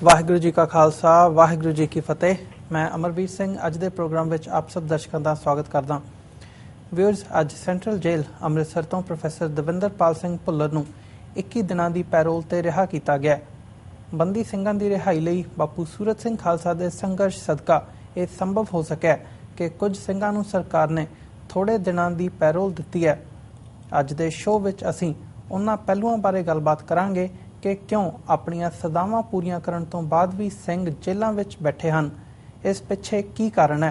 वाहिगुरू जी का खालसा वाहिगुरू जी की फतेह। मैं अमरवीर सिंह अज के प्रोग्राम में आप सब दर्शकों का स्वागत करदा। व्यूअर्स, अज सेंट्रल जेल अमृतसर तो प्रोफैसर दविंदरपाल सिंह भुल्लर नूं 21 दिनों की पैरोल ते रिहा किया गया। बंदी ਸਿੰਘਾਂ की रिहाई लई बापू सूरत सिंह खालसा के संघर्ष सदका ये संभव हो सकिया कि कुछ ਸਿੰਘਾਂ नूं सरकार ने थोड़े दिनों की पैरोल दी है। अज के शो विच असीं उन्हां पहलुआं बारे गलबात करांगे कि क्यों अपनियां सदावां पूरीआं करन तो बाद भी ਸਿੰਘ जेलों विच बैठे हैं। इस पिछे की कारण है?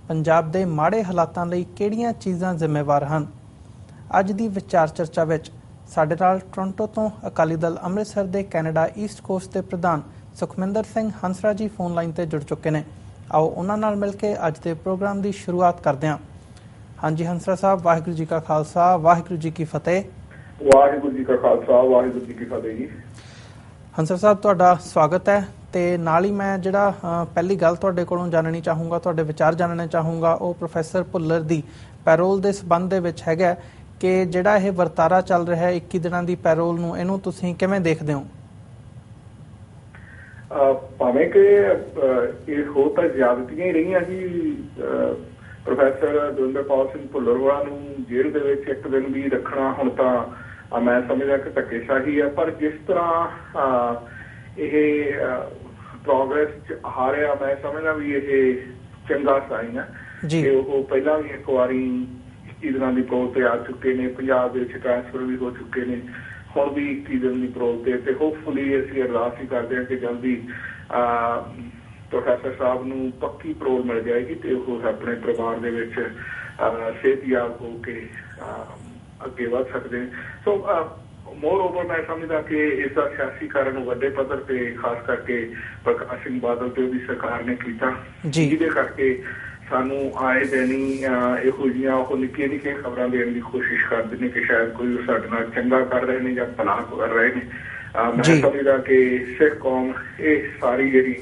पंजाब दे माड़े हालातां लई किहड़ियां चीज़ां जिम्मेवार हैं? अज दी विचार चर्चा विच साडे नाल टोरंटो तो अकाली दल अमृतसर के कैनेडा ईस्ट कोस्ट के प्रधान सुखमिंदर सिंह हंसरा जी फोन लाइन ते जुड़ चुके हैं। आओ उन्हां नाल मिल के अज के प्रोग्राम की शुरुआत करते हैं। हाँ जी हंसरा साहब, वाहिगुरू जी का खालसा वाहिगुरू जी की फतेह। वाहिगुरू जी का खालसा वाहिगुरू जी की फतेह जी। हंसर साहब, तुहाडा स्वागत है। तो नाल ही मैं जिहड़ा पहली गल तुहाडे कोलों जाननी चाहूँगा, तुहाडे विचार जानने चाहूँगा, वो प्रोफैसर भुल्लर की पैरोल के संबंध दे विच हैगा कि जिहड़ा यह वरतारा चल रहा है 21 दिनों की पैरोल नूं, इहनूं तुसीं किवें देखदे हो? भावें कि ये हो तो ज्यादतियां ही रही जी। प्रोफैसर दविंदरपाल सिंह भुल्लर होरां नूं जेल दे विच एक दिन भी रखना हुण तां मैं समझदा कि धक्केशाही है। पर जिस तरह ये प्रोग्रेस च आ रहा, मैं समझदा भी ये चंगा साइन है कि वो पहला भी एक बारी 21 दिनों की पैरोल ते आ चुके हैं, पंजाब दे विच ट्रांसफर भी हो चुके हैं, हुण भी 21 दिन की पैरोल ते होपफुली असीं अरदास ही करते हैं कि जल्दी प्रोफैसर साहब नूं पक्की पैरोल मिल जाएगी तो वो अपने परिवार दे विच सेहतयाब हो के अगे बढ़ सकते हैं। सो मोर ओवर मैं समझदा कि इसका सियासी कारण वड्डे पद्धर पे खास करके प्रकाश सिंह बादल ते उहदी सरकार ने कीता, जिहदे करके सानू आए दिन इहो जिहियां ओह निक्कियां निक्कियां खबरां देने की कोशिश करते हैं कि शायद कोई साडे नाल चंगा कर रहे हैं या भला कर रहे हैं। मैं समझदा कि सिख कौम ये सारी जिहड़ी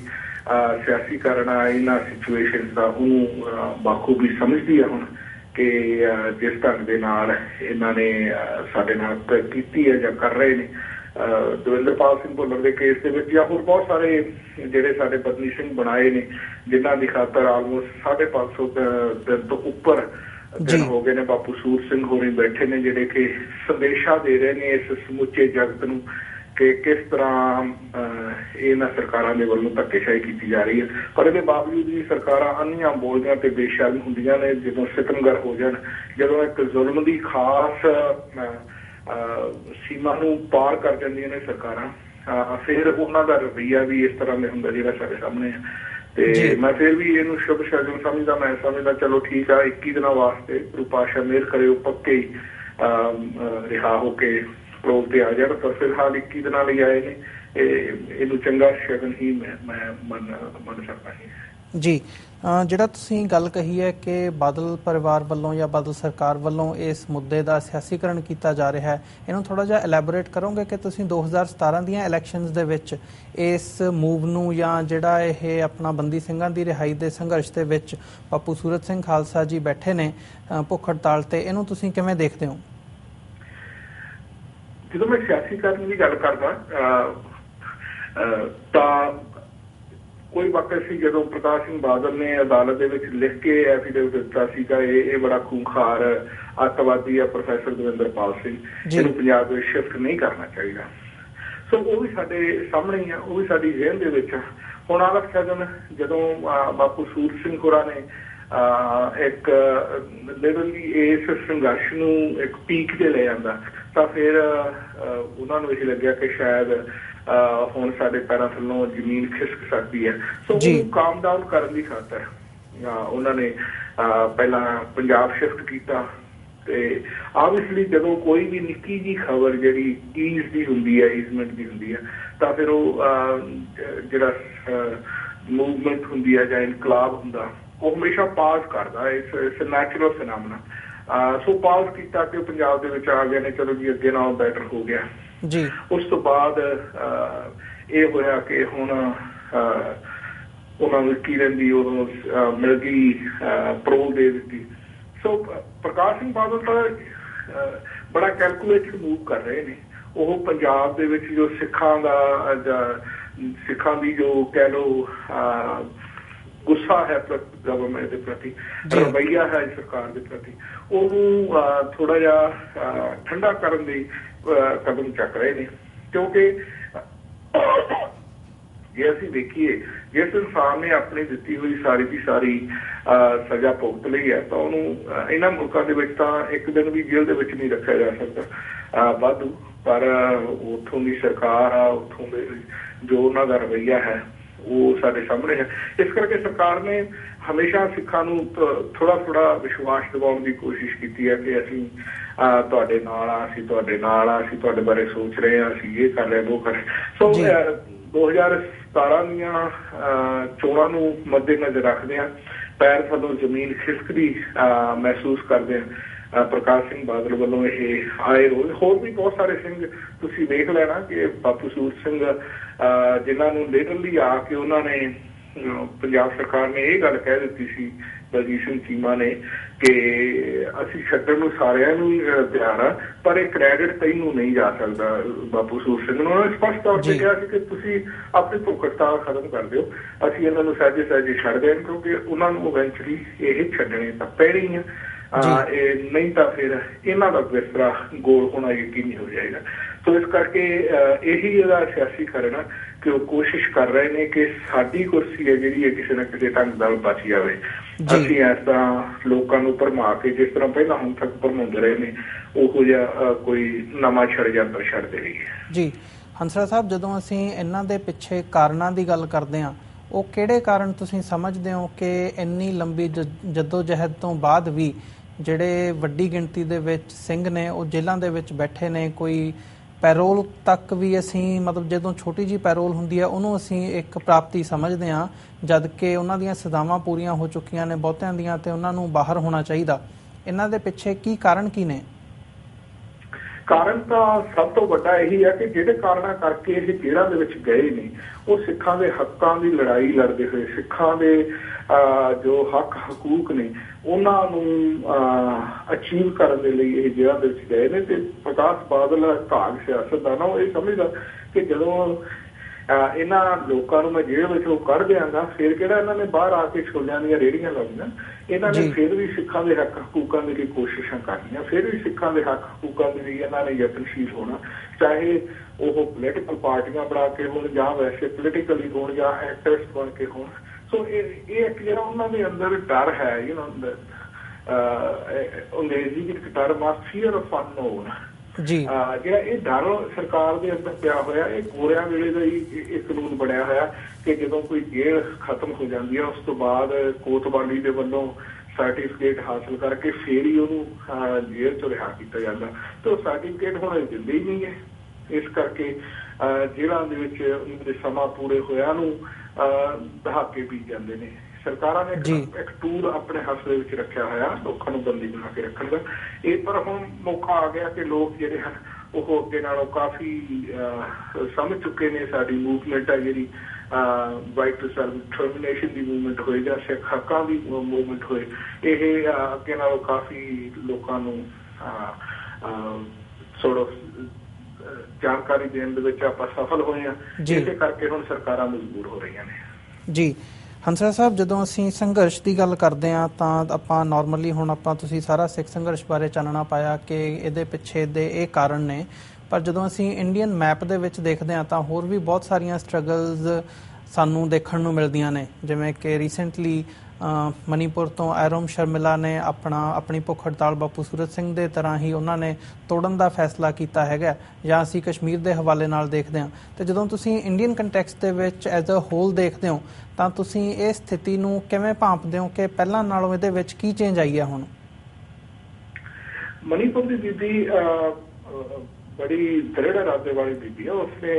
सियासीकरण आ इन्हां सिचुएशनस दा उहनूं बाखूबी समझदी है हुण कि जिस ढंग दे नाल इन्हां ने साडे नाल कीती है या कर रहे हैं। दविंदरपाल सिंह भुल्लर के केस के विच या होर बहुत सारे जिहड़े साडे बदनी सिंह बनाए ने जिन्हां दी खातर आलमोस्ट 550 दिन तो उपर दिन हो गए ने। बापू सूरत सिंह होरी बैठे ने जिहड़े कि संदेशा दे रहे हैं इस समुचे जगत नूं कि किस तरह इन्हां सरकारां दे वल्लों धक्केशाही की जा रही है। पर इसके बावजूद भी सरकारां अन्नियां बोलदियां ते बेशर्म हुंदियां ने जदों सितमगर हो जाण, जदों एक जुल्म की खास सीमा नूं पार कर जांदियां ने सरकारां, फिर उन्हां दा रवैया भी इस तरह दे हुंदा जिहड़ा साडे सामने है। ते मैं फिर भी इहनूं शुभ शगन समझदा। मैं समझदा चलो ठीक है 21 दिनों वास्ते गुरु पातशाह मेहर करे पक्के ही रिहा होके पैरोल ते आ जाण, पर फिलहाल 21 दिनों लई आए ने, इहनूं चंगा शगन ही मैं मन सकदा जी। जी, जिहड़ा तुसीं गल कही है कि बादल परिवार वालों या बादल सरकार वालों इस मुद्दे का सियासीकरण किया जा रहा है, इन्हूं थोड़ा जिहा एलैबोरेट करोगे कि तुसीं 2017 दीआं इलैक्शनस दे विच इस मूव नूं या जिहड़ा ये अपना बंदी ਸਿੰਘਾਂ ਦੀ रिहाई के संघर्ष दे विच बापू सूरत सिंह खालसा जी बैठे ने भुख हड़ताल ते, इहनूं तुसीं किवें देखदे हो? जो मैं सियासीकरण की गल करदा तां कोई वक्त सी जदों प्रकाश सिंह बादल ने अदालत दे विच लिख के एफिडेविट दिता सीगा ये बड़ा खूंखार अतवादी है प्रोफैसर दविंदरपाल सिंह, इहनूं पंजाब विच शिफ्ट नहीं करना चाहिए। सो वो भी साडे सामने ही है, वो भी साडी जेहन दे विच हुण आ सकन जदों बापू सूरत सिंह होरां ने एक लिटरली इस संघर्ष नूं एक पीक ते ले आंदा तां फिर उन्हां नूं इह लग्गिआ कि शायद हुण साडे पैरां थल्लों जमीन खिसक सकती है। सो उहनूं काम डाउन करन दी खातर उन्होंने पहला पंजाब शिफ्ट किया। ऑबवियसली जदों कोई भी निक्की जी खबर जी ईज की होंगी है, ईजमेंट की होंगी है, तो फिर वो जिहड़ा मूवमेंट होंगी है या इनकलाब होंदा वो हमेशा पाज करता, इट्स नैचुरल फिनोमिना। सो पाज किया कि पंजाब दे विच आ गए ने, चलो जी अगे नालों बैटर हो गया जी। उस तो बाद ये होया कि हुण उन्होंने किरण की मिल गई पैरोल दे दी। सो प्रकाश सिंह बादल तो बड़ा कैलकुलेटेड मूव कर रहे हैं। वो पंजाब दे विच जो सिखां दा सिखां दी जो कह लो गुस्सा है गवर्नमेंट के प्रति, रवैया है सरकार के प्रति, ਉਹਨੂੰ थोड़ा जिहा ठंडा करने दी कदम चक रहे हैं। क्योंकि जे असीं देखिए जिस इंसान ने अपनी दिती हुई सारी की सारी सजा भुगत ली है तो उन्होंने इन्हां मुल्कां दे विच तां एक दिन भी जेल दे विच नहीं रखा जा सकता वाधू, पर उत्थों की सरकार आ उत्थों दे जो उन्हां दा रवैया है वो साडे सामने है। इस करके सरकार ने हमेशा सिखां नूं थोड़ा थोड़ा विश्वास दिवाउण की कोशिश की है कि असीं तुहाडे नाल आ, असीं तुहाडे नाल आ, असीं तुहाडे बारे सोच रहे हैं, असीं ये कर रहे वो कर रहे। सो 2017 ਦੀਆਂ ਚੋਣਾਂ ਨੂੰ मद्देनजर रखदे पैर थल्लों जमीन खिसकदी महसूस करदे प्रकाश सिंह बादल वालों ये आए रोज होर भी बहुत सारे सिंह तुसीं देख लेना कि बापू सूरत सिंह जिन्होंने लीडरली आके उन्होंने पंजाब सरकार ने यह गल कह दी सी बलजीत सिंह चीमा ने कि असीं छड्डण नूं सारिआं नूं तैयार आ, पर एक क्रेडिट तैनूं नहीं जा सकता। बापू सूरत सिंह ने उन्होंने स्पष्ट तौर पर कहा कि तुसीं अपनी भुख हड़ताल खत्म कर दिओ, असीं इन्हां नूं सहजे सहजे छड्ड देण, क्योंकि उन्हां नूं इवेंचुअली ये छड्डणे तां पैणे ही नहीं तो फिर इन्हां दा विस्तरा गोल होना यकीनी हो जाएगा। तो इस करके यही सियासी कारण कि वो कोशिश कर रहे हैं कि साडी कुर्सी है जी किसी न किसी ढंग नाल बच जाए। असीं इस तरह लोगों को भरमा के जिस तरह पहला हुण तक भरमाउंदे रहे ने उहो जिहा कोई नवां षड़यंत्र छड्डदे रहिए। जी हंसराज साहब, जदों असीं इन्हां दे पिछे कारणां दी गल करदे हां, ਉਹ ਕਿਹੜੇ ਕਾਰਨ ਤੁਸੀਂ ਸਮਝਦੇ ਹੋ ਕਿ ਇੰਨੀ ਲੰਬੀ ਜਦੋਜਹਿਦ ਤੋਂ ਬਾਅਦ ਵੀ ਜਿਹੜੇ ਵੱਡੀ ਗਿਣਤੀ ਦੇ ਵਿੱਚ ਸਿੰਘ ਨੇ ਉਹ ਜੇਲ੍ਹਾਂ ਦੇ ਵਿੱਚ ਬੈਠੇ ਨੇ? ਕੋਈ ਪੈਰੋਲ ਤੱਕ ਵੀ ਅਸੀਂ ਮਤਲਬ ਜਦੋਂ ਛੋਟੀ ਜਿਹੀ ਪੈਰੋਲ ਹੁੰਦੀ ਹੈ ਉਹਨੂੰ ਅਸੀਂ ਇੱਕ ਪ੍ਰਾਪਤੀ ਸਮਝਦੇ ਹਾਂ, ਜਦ ਕਿ ਉਹਨਾਂ ਦੀਆਂ ਸਜ਼ਾਵਾਂ ਪੂਰੀਆਂ ਹੋ ਚੁੱਕੀਆਂ ਨੇ ਬਹੁਤਿਆਂ ਦੀਆਂ ਤੇ ਉਹਨਾਂ ਨੂੰ ਬਾਹਰ ਹੋਣਾ ਚਾਹੀਦਾ। ਇਹਨਾਂ ਦੇ ਪਿੱਛੇ ਕੀ ਕਾਰਨ ਕੀ ਨੇ? ਕਾਰਨ ਤਾਂ ਸਭ ਤੋਂ ਵੱਡਾ ਇਹੀ ਹੈ ਕਿ ਜਿਹੜੇ ਕਾਰਨਾਂ ਕਰਕੇ ਇਹ ਜੇਲ੍ਹਾਂ ਦੇ ਵਿੱਚ ਗਏ ਨੇ ਉਹ ਸਿੱਖਾਂ ਦੇ ਹੱਕਾਂ ਦੀ ਲੜਾਈ ਲੜਦੇ ਹੋਏ, ਸਿੱਖਾਂ ਦੇ ਜੋ ਹੱਕ ਹਕੂਕ ਨੇ ਉਹਨਾਂ ਨੂੰ ਅਚੀਵ ਕਰਨ ਦੇ ਲਈ ਇਹ ਜੇਲ੍ਹਾਂ ਦੇ ਵਿੱਚ ਗਏ ਨੇ। ਤੇ ਪ੍ਰਕਾਸ਼ ਬਾਦਲ ਭਾਗ ਸਿਆਸਤਦਾਨ ਉਹ ਇਹ ਸਮਝਦਾ ਕਿ ਜਦੋਂ ਇਹਨਾਂ ਲੋਕਾਂ ਨੂੰ ਮੈਂ ਜੇਲ੍ਹ ਵਿੱਚੋਂ ਕੱਢ ਦਿਆਂਗਾ ਫਿਰ ਕਿਹੜਾ ਇਹਨਾਂ ਨੇ ਬਾਹਰ ਆ ਕੇ ਛੋਲਿਆਂ ਦੀਆਂ ਰੇਹੜੀਆਂ ਲਾਉਣੀਆਂ, ਇਹਨਾਂ ਨੇ ਫਿਰ ਵੀ ਸਿੱਖਾਂ ਦੇ ਹੱਕ ਹਕੂਕਾਂ ਦੇ ਲਈ ਕੋਸ਼ਿਸ਼ਾਂ ਕਰਨੀਆਂ, ਫਿਰ ਵੀ ਸਿੱਖਾਂ ਦੇ ਹੱਕ ਹਕੂਕਾਂ ਦੇ ਲਈ ਇਹਨਾਂ ਨੇ ਯਤਨਸ਼ੀਲ ਹੋਣਾ, ਚਾਹੇ ਉਹ ਪੋਲੀਟੀਕਲ ਪਾਰਟੀਆਂ ਬਣਾ ਕੇ ਹੋਣ ਜਾਂ ਵੈਸੇ ਪੋਲੀਟੀਕਲੀ ਹੋਣ ਜਾਂ ਐਕਟਿਵਿਸਟ ਬਣ ਕੇ ਹੋਣ। ਸੋ ਇਹ ਇੱਕ ਜਿਹੜਾ ਉਹਨਾਂ ਦੇ ਅੰਦਰ ਡਰ ਹੈ, ਅੰਗਰੇਜ਼ੀ ਵਿੱਚ ਟਰਮ ਆ ਫੀਅਰ ਆਫ ਅਨਨੋਨ, ਜਿਹੜਾ ਇਹ ਡਰ ਸਰਕਾਰ ਦੇ ਅੰਦਰ ਪਿਆ ਹੋਇਆ, ਇਹ ਗੋਰਿਆਂ ਵੇਲੇ ਦਾ ਹੀ ਇਹ ਕਾਨੂੰਨ ਬਣਿਆ ਹੋਇਆ ਕਿ ਜਦੋਂ ਕੋਈ ਜੇਲ੍ਹ ਖਤਮ ਹੋ ਜਾਂਦੀ ਹੈ ਉਸ ਤੋਂ ਬਾਅਦ ਕੋਤਵਾਲੀ ਦੇ ਵੱਲੋਂ ਸਰਟੀਫਿਕੇਟ ਹਾਸਲ ਕਰਕੇ ਫਿਰ ਹੀ ਉਹਨੂੰ ਜੇਲ੍ਹ ਚੋਂ ਰਿਹਾ ਕੀਤਾ ਜਾਂਦਾ, ਤੇ ਉਹ ਸਰਟੀਫਿਕੇਟ ਹੁਣ ਦਿੰਦੇ ਹੀ ਨਹੀਂ ਹੈ। ਇਸ ਕਰਕੇ ਜੇਲ੍ਹਾਂ ਦੇ ਵਿੱਚ ਉਹਨਾਂ ਦੇ ਸਮਾਂ ਪੂਰੇ ਹੋਇਆ ਨੂੰ ਦਹਾਕੇ ਬੀਤ ਜਾਂਦੇ ਨੇ। ਸਰਕਾਰਾਂ ਨੇ ਇੱਕ ਟੂਲ ਆਪਣੇ ਹੱਥ ਦੇ ਵਿੱਚ ਰੱਖਿਆ ਹੋਇਆ ਲੋਕਾਂ ਨੂੰ ਬੰਦੀ ਬਣਾ ਕੇ ਰੱਖਣ ਦਾ। ਇਹ ਪਰ ਹੁਣ ਮੌਕਾ ਆ ਗਿਆ ਕਿ ਲੋਕ ਜਿਹੜੇ ਹਨ ਉਹ ਅੱਗੇ ਨਾਲੋਂ ਕਾਫੀ ਸਮਝ ਚੁੱਕੇ ਨੇ। ਸਾਡੀ ਮੂਵਮੈਂਟ ਹੈ ਜਿਹੜੀ right to self determination the movement ਹੋਏ ਜਾਂ ਸਿੱਖ ਹੱਕਾਂ ਦੀ ਮੂਵਮੈਂਟ ਹੋਏ, ਇਹ ਅੱਗੇ ਨਾਲੋਂ ਕਾਫੀ ਲੋਕਾਂ ਨੂੰ ਜਾਣਕਾਰੀ ਦੇਣ ਦੇ ਵਿੱਚ ਆਪਾਂ ਸਫਲ ਹੋਏ ਹਾਂ। ਇਸੇ ਕਰਕੇ ਹੁਣ ਸਰਕਾਰਾਂ ਮਜਬੂਰ ਹੋ ਰਹੀਆਂ ਨੇ। ਜੀ ਹੰਸਰਾਜ ਸਾਹਿਬ, ਜਦੋਂ ਅਸੀਂ ਸੰਘਰਸ਼ ਦੀ ਗੱਲ ਕਰਦੇ ਹਾਂ ਤਾਂ ਆਪਾਂ ਨਾਰਮਲੀ ਹੁਣ ਤੁਸੀਂ ਸਾਰਾ ਸਿੱਖ ਸੰਘਰਸ਼ ਬਾਰੇ ਚਾਨਣਾ ਪਾਇਆ ਕਿ ਇਹਦੇ ਪਿੱਛੇ ਦੇ ਇਹ ਕਾਰਨ ਨੇ, ਪਰ ਜਦੋਂ ਅਸੀਂ ਇੰਡੀਅਨ ਮੈਪ ਦੇ ਵਿੱਚ ਦੇਖਦੇ ਹਾਂ ਤਾਂ ਹੋਰ ਵੀ ਬਹੁਤ ਸਾਰੀਆਂ ਸਟਰਗਲਸ ਸਾਨੂੰ ਦੇਖਣ ਨੂੰ ਮਿਲਦੀਆਂ ਨੇ। ਜਿਵੇਂ ਕਿ ਰੀਸੈਂਟਲੀ ਮਨੀਪੁਰ ਤੋਂ ਐਰੋਮ ਸ਼ਰਮਿਲਾ ਨੇ ਆਪਣੀ ਭੁੱਖ ਹੜਤਾਲ ਬਾਪੂ ਸੂਰਤ ਸਿੰਘ ਦੇ ਤਰ੍ਹਾਂ ਹੀ ਉਹਨਾਂ ਨੇ ਤੋੜਨ ਦਾ ਫੈਸਲਾ ਕੀਤਾ ਹੈਗਾ, ਜਾਂ ਅਸੀਂ ਕਸ਼ਮੀਰ ਦੇ ਹਵਾਲੇ ਨਾਲ ਦੇਖਦੇ ਹਾਂ। ਅਤੇ ਜਦੋਂ ਤੁਸੀਂ ਇੰਡੀਅਨ ਕੰਟੈਕਸਟ ਦੇ ਵਿੱਚ ਐਜ਼ ਅ ਹੋਲ ਦੇਖਦੇ ਹੋ ਤਾਂ ਤੁਸੀਂ ਇਹ ਸਥਿਤੀ ਨੂੰ ਕਿਵੇਂ ਭਾਂਪਦੇ ਹੋ ਕਿ ਪਹਿਲਾਂ ਨਾਲੋਂ ਇਹਦੇ ਵਿੱਚ ਕੀ ਚੇਂਜ ਆਈ ਹੈ ਹੁਣ? ਮਨੀਪੁਰ ਦੀ ਬੀਬੀ ਬੜੀ ਦ੍ਰਿੜ ਇਰਾਦੇ ਵਾਲੀ ਬੀਬੀ ਹੈ। ਉਸਨੇ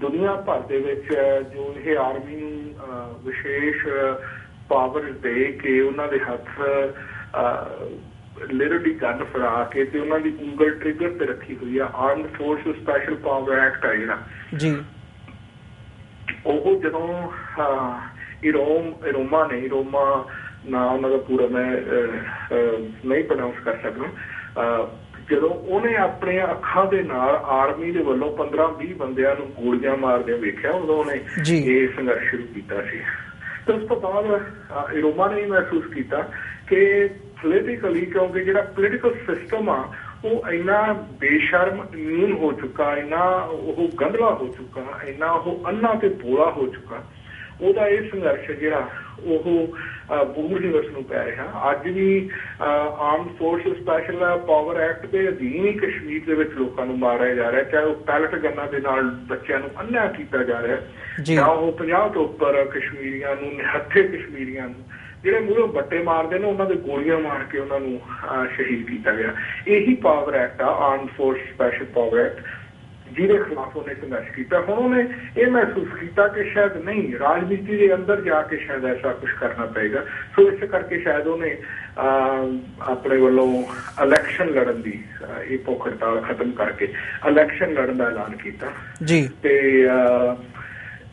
ਦੁਨੀਆ ਭਰ ਦੇ ਵਿੱਚ ਜੋ ਇਹ ਆਰਮੀ ਨੂੰ ਵਿਸ਼ੇਸ਼ ਪਾਵਰ ਦੇ ਕੇ ਉਹਨਾਂ ਦੇ ਹੱਥ ਲਿਟਰਲੀ ਗਨ ਫੜਾ ਕੇ ਤੇ ਉਹਨਾਂ ਦੀ ਉਂਗਲ ਟ੍ਰਿਗਰ ਤੇ ਰੱਖੀ ਹੋਈ ਆ। Armed force special power act ਆ ਜਿਹੜਾ ਜੀ, ਉਹ ਜਦੋਂ ਇਰੋਮਾ ਨਾ ਉਹਨਾਂ ਦਾ ਪੂਰਾ ਮੈਂ ਨਹੀਂ ਪ੍ਰੋਨਾਊਂਸ ਕਰ ਸਕਦਾ, ਜਦੋਂ ਉਹਨੇ ਆਪਣੇ ਅੱਖਾਂ ਦੇ ਨਾਲ ਆਰਮੀ ਦੇ ਵੱਲੋਂ 15-20 ਬੰਦਿਆਂ ਨੂੰ ਗੋਲੀਆਂ ਮਾਰਦੇ ਵੇਖਿਆ, ਉਦੋਂ ਉਹਨੇ ਇਹ ਸੰਘਰਸ਼ ਸ਼ੁਰੂ ਕੀਤਾ ਸੀ। ਤੇ ਉਸ ਤੋਂ ਬਾਅਦ ਇਰੋਮਾ ਨੇ ਮਹਿਸੂਸ ਕੀਤਾ ਕਿ ਪੋਲੀਟੀਕਲੀ, ਕਿਉਂਕਿ ਜਿਹੜਾ ਪੋਲੀਟੀਕਲ ਸਿਸਟਮ ਆ ਉਹ ਇੰਨਾ ਬੇਸ਼ਰਮ, ਇਮਿਊਨ ਹੋ ਚੁੱਕਾ, ਇੰਨਾ ਉਹ ਗੰਧਲਾ ਹੋ ਚੁੱਕਾ, ਇੰਨਾ ਉਹ ਅੰਨਾ ਤੇ ਬੋਲਾ ਹੋ ਚੁੱਕਾ, ਉਹਦਾ ਇਹ ਸੰਘਰਸ਼ ਜਿਹੜਾ ਉਹ ਬੂਮਰ ਦਿਵਸ ਨੂੰ ਪੈ ਰਿਹਾ। ਅੱਜ ਵੀ armed forces special power act ਦੇ ਅਧੀਨ ਹੀ ਕਸ਼ਮੀਰ ਦੇ ਵਿੱਚ ਲੋਕਾਂ ਨੂੰ ਮਾਰਿਆ ਜਾ ਰਿਹਾ, ਚਾਹੇ ਉਹ ਪੈਲਟ ਗੰਨਾਂ ਦੇ ਨਾਲ ਬੱਚਿਆਂ ਨੂੰ ਅੰਨ੍ਹਿਆ ਕੀਤਾ ਜਾ ਰਿਹਾ, ਜਾਂ ਉਹ 50 ਤੋਂ ਉੱਪਰ ਕਸ਼ਮੀਰੀਆਂ ਨੂੰ, ਨਿਹੱਥੇ ਕਸ਼ਮੀਰੀਆਂ ਨੂੰ ਜਿਹੜੇ ਮੂਹਰੋਂ ਬੱਟੇ ਮਾਰਦੇ ਨੇ ਉਹਨਾਂ ਦੇ ਗੋਲੀਆਂ ਮਾਰ ਕੇ ਉਹਨਾਂ ਨੂੰ ਸ਼ਹੀਦ ਕੀਤਾ ਗਿਆ। ਇਹੀ ਪਾਵਰ ਐਕਟ ਆ, armed force special power act, ਜਿਹਦੇ ਖਿਲਾਫ ਉਹਨੇ ਸੰਘਰਸ਼ ਕੀਤਾ। ਹੁਣ ਉਹਨੇ ਇਹ ਮਹਿਸੂਸ ਕੀਤਾ ਕਿ ਸ਼ਾਇਦ ਨਹੀਂ, ਰਾਜਨੀਤੀ ਦੇ ਅੰਦਰ ਜਾ ਕੇ ਸ਼ਾਇਦ ਐਸਾ ਕੁਛ ਕਰਨਾ ਪਏਗਾ। ਸੋ ਇਸ ਕਰਕੇ ਸ਼ਾਇਦ ਉਹਨੇ ਆਪਣੇ ਵੱਲੋਂ ਇਲੈਕਸ਼ਨ ਲੜਨ ਦੀ, ਇਹ ਭੁੱਖ ਹੜਤਾਲ ਖਤਮ ਕਰਕੇ ਇਲੈਕਸ਼ਨ ਲੜਨ ਦਾ ਐਲਾਨ ਕੀਤਾ ਜੀ। ਤੇ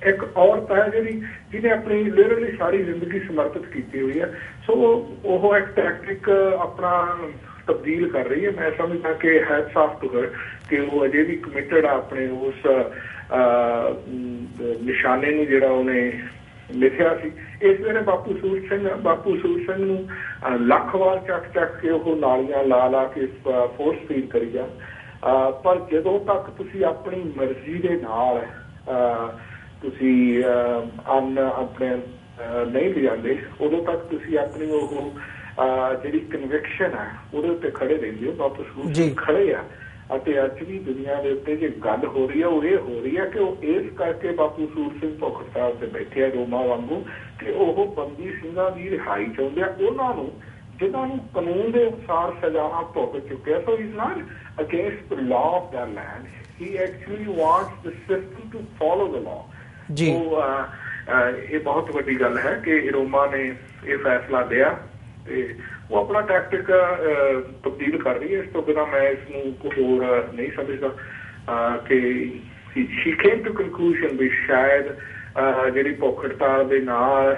ਇੱਕ ਔਰਤ ਹੈ ਜਿਹਨੇ ਆਪਣੀ ਲਿਟਰਲੀ ਸਾਰੀ ਜ਼ਿੰਦਗੀ ਸਮਰਪਿਤ ਕੀਤੀ ਹੋਈ ਹੈ। ਸੋ ਉਹ ਇੱਕ ਟੈਕਟਿਕ ਆਪਣਾ ਤਬਦੀਲ ਕਰ ਰਹੀ ਹੈ। ਮੈਂ ਸਮਝਦਾ ਕਿ ਹੈਟਸ ਆਫ ਟੂ ਹਰ ਕਿ ਉਹ ਅਜੇ ਵੀ ਕਮਿਟਡ ਆ ਆਪਣੇ ਉਸ ਨਿਸ਼ਾਨੇ ਨੂੰ ਜਿਹੜਾ ਉਹਨੇ ਲਿਖਿਆ ਸੀ। ਇਸ ਵੇਲੇ ਬਾਪੂ ਸੂਰਜ ਸਿੰਘ ਨੂੰ ਲੱਖ ਵਾਰ ਚੱਕ ਕੇ ਉਹ ਨਾਲੀਆਂ ਲਾ ਕੇ ਫੋਰਸ ਫੀਡ ਕਰੀ ਜਾ, ਪਰ ਜਦੋਂ ਤੱਕ ਤੁਸੀਂ ਆਪਣੀ ਮਰਜ਼ੀ ਦੇ ਨਾਲ ਤੁਸੀਂ ਆਪਣੇ ਨਹੀਂ ਲਿਜਾਂਦੇ, ਉਦੋਂ ਤੱਕ ਤੁਸੀਂ ਆਪਣੀ ਉਹ ਜਿਹੜੀ ਕਨਵਿਕਸ਼ਨ ਹੈ ਉਹਦੇ ਉੱਤੇ ਖੜੇ ਰਹਿੰਦੇ ਹੋ। ਬਾਪੂ ਸੂਰਜ ਸਿੰਘ ਖੜੇ ਆ, ਅਤੇ ਅੱਜ ਵੀ ਦੁਨੀਆ ਦੇ ਉੱਤੇ ਜੇ ਗੱਲ ਹੋ ਰਹੀ ਹੈ ਉਹ ਇਹ ਹੋ ਰਹੀ ਹੈ ਕਿ ਉਹ ਇਸ ਕਰਕੇ ਬਾਪੂ ਸੂਰਜ ਸਿੰਘ ਭੁੱਖ ਹੜਤਾਲ ਤੇ ਬੈਠੇ ਆ ਰੋਮਾ ਵਾਂਗੂ, ਕਿ ਉਹ ਬੰਦੀ ਸਿੰਘਾਂ ਦੀ ਰਿਹਾਈ ਚਾਹੁੰਦੇ ਆ, ਉਹਨਾਂ ਨੂੰ ਜਿਨ੍ਹਾਂ ਨੂੰ ਕਾਨੂੰਨ ਦੇ ਅਨੁਸਾਰ ਸਜ਼ਾਵਾਂ ਭੁਗਤ ਚੁੱਕਿਆ। So is not against the law of the land, he actually wants the system to follow the law. ਇਹ ਬਹੁਤ ਵੱਡੀ ਗੱਲ ਹੈ ਕਿ ਇਰੋਮਾ ਨੇ ਇਹ ਫੈਸਲਾ ਲਿਆ ਤੇ ਉਹ ਆਪਣਾ ਟੈਕਟਿਕ ਤਬਦੀਲ ਕਰ ਰਹੀ ਹੈ। ਇਸ ਤੋਂ ਬਿਨਾਂ ਮੈਂ ਇਸ ਨੂੰ ਕੋਈ ਹੋਰ ਨਹੀਂ ਸਮਝਦਾ ਕਿ she came to conclusion ਵੀ ਸ਼ਾਇਦ ਜਿਹੜੀ ਭੁੱਖ ਹੜਤਾਲ ਦੇ ਨਾਲ